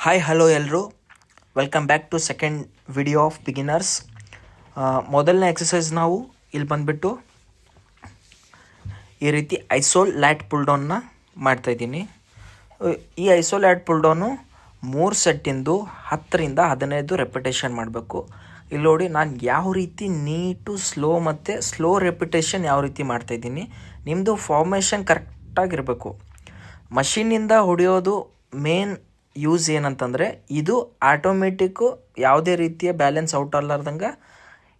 Hi hello ಎಲ್ಲರೂ, welcome back to second video of beginners. ಮೊದಲನೇ exercise ನಾವು ಇಲ್ಲಿ ಬಂದುಬಿಟ್ಟು ಈ ರೀತಿ ಐಸೋಲ್ ಲ್ಯಾಟ್ ಪುಲ್ಡೌನ್ನ ಮಾಡ್ತಾಯಿದ್ದೀನಿ. ಈ ಐಸೋಲ್ ಲ್ಯಾಟ್ ಪುಲ್ಡೌನು 3 ಸೆಟ್ಟಿಂದು 10ರಿಂದ 15 ರೆಪಿಟೇಷನ್ ಮಾಡಬೇಕು. ಇಲ್ಲಿ ನೋಡಿ ನಾನು ಯಾವ ರೀತಿ ನೀಟು ಸ್ಲೋ ರೆಪಿಟೇಷನ್ ಯಾವ ರೀತಿ ಮಾಡ್ತಾಯಿದ್ದೀನಿ. ನಿಮ್ಮದು ಫಾರ್ಮೇಷನ್ ಕರೆಕ್ಟಾಗಿರಬೇಕು. ಮಷೀನಿಂದ ಹೊಡೆಯೋದು ಮೇನ್ ಯೂಸ್ ಏನಂತಂದರೆ, ಇದು ಆಟೋಮೆಟಿಕ್ಕು ಯಾವುದೇ ರೀತಿಯ ಬ್ಯಾಲೆನ್ಸ್ ಔಟ್ ಅಲ್ಲಾರ್ದಂಗೆ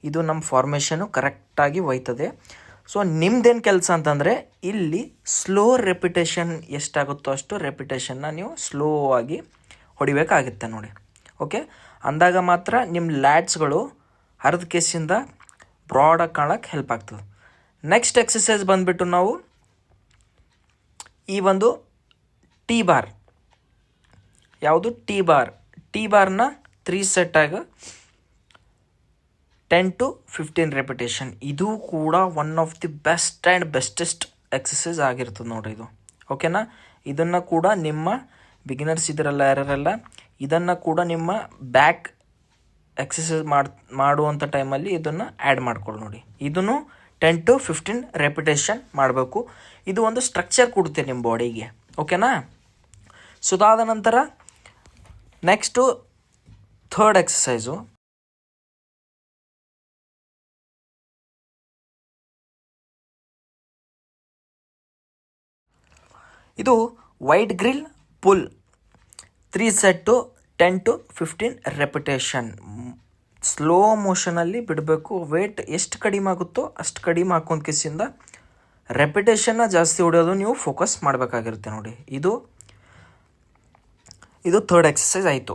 ಇದು ನಮ್ಮ ಫಾರ್ಮೇಷನು ಕರೆಕ್ಟಾಗಿ ಒಯ್ತದೆ. ಸೊ ನಿಮ್ದೇನು ಕೆಲಸ ಅಂತಂದರೆ, ಇಲ್ಲಿ ಸ್ಲೋ ರೆಪಿಟೇಷನ್ ಎಷ್ಟಾಗುತ್ತೋ ಅಷ್ಟು ರೆಪಿಟೇಷನ್ನ ನೀವು ಸ್ಲೋ ಆಗಿ ಹೊಡಿಬೇಕಾಗುತ್ತೆ ನೋಡಿ. ಓಕೆ, ಅಂದಾಗ ಮಾತ್ರ ನಿಮ್ಮ ಲ್ಯಾಟ್ಸ್ಗಳು ಹರಿದ ಕೇಸಿಂದ ಬ್ರಾಡಾಗಿ ಕಾಣೋಕ್ಕೆ ಹೆಲ್ಪ್ ಆಗ್ತದೆ. ನೆಕ್ಸ್ಟ್ ಎಕ್ಸಸೈಸ್ ಬಂದುಬಿಟ್ಟು ನಾವು ಈ ಒಂದು ಟಿ ಬಾರ್, ಯಾವುದು ಟಿ ಬಾರ್ನ 3 ಸೆಟ್ಟಾಗ 10 to 15 ರೆಪಿಟೇಷನ್. ಇದು ಕೂಡ one of the bestest exercise ಆಗಿರ್ತದೆ ನೋಡಿರಿ ಇದು. ಓಕೆನಾ, ಇದನ್ನು ಕೂಡ ನಿಮ್ಮ ಬಿಗಿನರ್ಸ್ ಇದರಲ್ಲ ಯಾರೆಲ್ಲ ಇದನ್ನು ಕೂಡ ನಿಮ್ಮ ಬ್ಯಾಕ್ ಎಕ್ಸಸೈಸ್ ಮಾಡುವಂಥ ಟೈಮಲ್ಲಿ ಇದನ್ನು ಆ್ಯಡ್ ಮಾಡ್ಕೊಳ್ಳಿ ನೋಡಿ. ಇದನ್ನು 10 to 15 ರೆಪಿಟೇಷನ್ ಮಾಡಬೇಕು. ಇದು ಒಂದು ಸ್ಟ್ರಕ್ಚರ್ ಕೊಡುತ್ತೆ ನಿಮ್ಮ ಬಾಡಿಗೆ. ಓಕೆನಾ, ಸೊ ಅದಾದ ನಂತರ ನೆಕ್ಸ್ಟು ಥರ್ಡ್ ಎಕ್ಸಸೈಸು, ಇದು wide grip pull 3 set 10 to 15 repetition. Slow ಮೋಷನಲ್ಲಿ ಬಿಡಬೇಕು. ವೇಟ್ ಎಷ್ಟು ಕಡಿಮೆ ಆಗುತ್ತೋ ಅಷ್ಟು ಕಡಿಮೆ ಹಾಕೊಂಡ್ ಕಿಸಿಂದ ರೆಪಿಟೇಷನ್ನ ಜಾಸ್ತಿ ಹೊಡೆಯೋದು ನೀವು ಫೋಕಸ್ ಮಾಡಬೇಕಾಗಿರುತ್ತೆ ನೋಡಿ. ಇದು ಥರ್ಡ್ ಎಕ್ಸಸೈಸ್ ಆಯಿತು.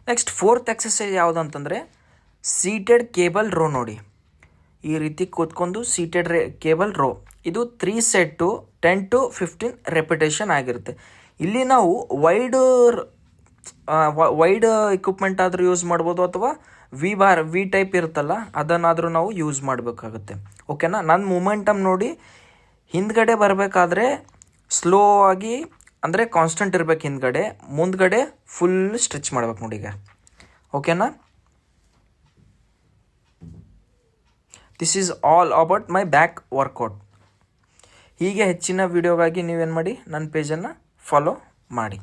ನೆಕ್ಸ್ಟ್ ಫೋರ್ತ್ ಎಕ್ಸಸೈಸ್ ಯಾವುದು ಅಂತಂದರೆ ಸೀಟೆಡ್ ಕೇಬಲ್ ರೋ ನೋಡಿ. ಈ ರೀತಿ ಕೂತ್ಕೊಂಡು ಸೀಟೆಡ್ ಕೇಬಲ್ ರೋ, ಇದು 3 ಸೆಟ್ಟು 10 to 15 ರೆಪಿಟೇಷನ್ ಆಗಿರುತ್ತೆ. ಇಲ್ಲಿ ನಾವು ವೈಡ್ ಇಕ್ವಿಪ್ಮೆಂಟ್ ಆದರೂ ಯೂಸ್ ಮಾಡ್ಬೋದು, ಅಥವಾ ವಿ ಟೈಪ್ ಇರುತ್ತಲ್ಲ ಅದನ್ನಾದರೂ ನಾವು ಯೂಸ್ ಮಾಡಬೇಕಾಗುತ್ತೆ. ಓಕೆನಾ, ನನ್ನ ಮೂಮೆಂಟಮ್ ನೋಡಿ ಹಿಂದ್ಗಡೆ ಬರಬೇಕಾದ್ರೆ ಸ್ಲೋ ಆಗಿ ಅಂದರೆ ಕಾನ್ಸ್ಟೆಂಟ್ ಇರಬೇಕು, ಮುಂದ್ಗಡೆ ಫುಲ್ ಸ್ಟ್ರೆಚ್ ಮಾಡ್ಬೇಕು ನೋಡಿ ಈಗ. ಓಕೆನಾ, this is all about my back workout. ಹೀಗೆ ಹೆಚ್ಚಿನ ವಿಡಿಯೋಗಾಗಿ ನೀವೇನು ಮಾಡಿ, ನನ್ನ ಪೇಜನ್ನು ಫಾಲೋ ಮಾಡಿ.